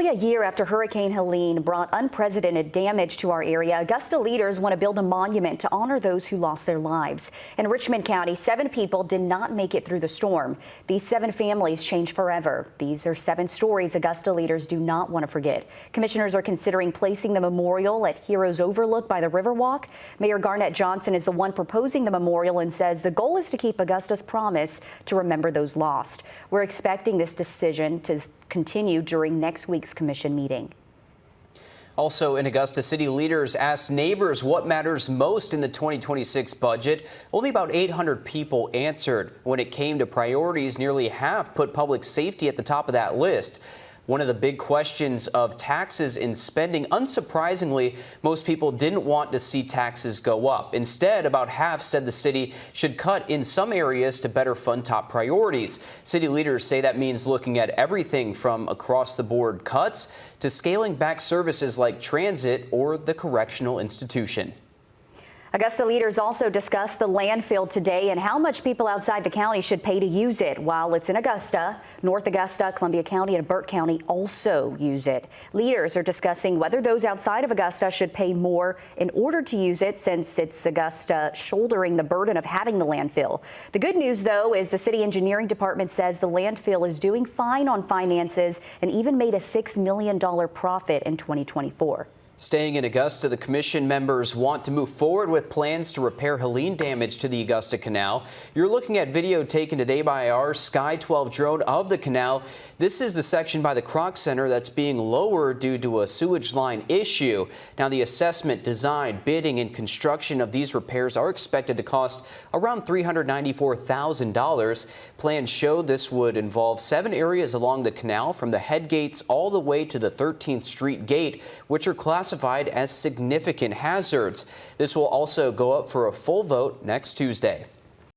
A year after Hurricane Helene brought unprecedented damage to our area, Augusta leaders want to build a monument to honor those who lost their lives. In Richmond County, 7 people did not make it through the storm. These 7 families changed forever. These are 7 stories Augusta leaders do not want to forget. Commissioners are considering placing the memorial at Heroes Overlook by the Riverwalk. Mayor Garnett Johnson is the one proposing the memorial and says the goal is to keep Augusta's promise to remember those lost. We're expecting this decision to continue during next week's commission meeting. Also in Augusta, city leaders asked neighbors what matters most in the 2026 budget. Only about 800 people answered. When it came to priorities, nearly half put public safety at the top of that list. One of the big questions of taxes and spending. Unsurprisingly, most people didn't want to see taxes go up. Instead, about half said the city should cut in some areas to better fund top priorities. City leaders say that means looking at everything from across-the-board cuts to scaling back services like transit or the correctional institution. Augusta leaders also discussed the landfill today and how much people outside the county should pay to use it. While it's in Augusta, North Augusta, Columbia County, and Burke County also use it. Leaders are discussing whether those outside of Augusta should pay more in order to use it, since it's Augusta shouldering the burden of having the landfill. The good news, though, is the city engineering department says the landfill is doing fine on finances and even made a $6 million profit in 2024. Staying in Augusta, the commission members want to move forward with plans to repair Helene damage to the Augusta Canal. You're looking at video taken today by our Sky 12 drone of the canal. This is the section by the Kroc Center that's being lowered due to a sewage line issue. Now, the assessment, design, bidding, and construction of these repairs are expected to cost around $394,000. Plans show this would involve 7 areas along the canal, from the head gates all the way to the 13th Street gate, which are classified as significant hazards. This will also go up for a full vote next Tuesday.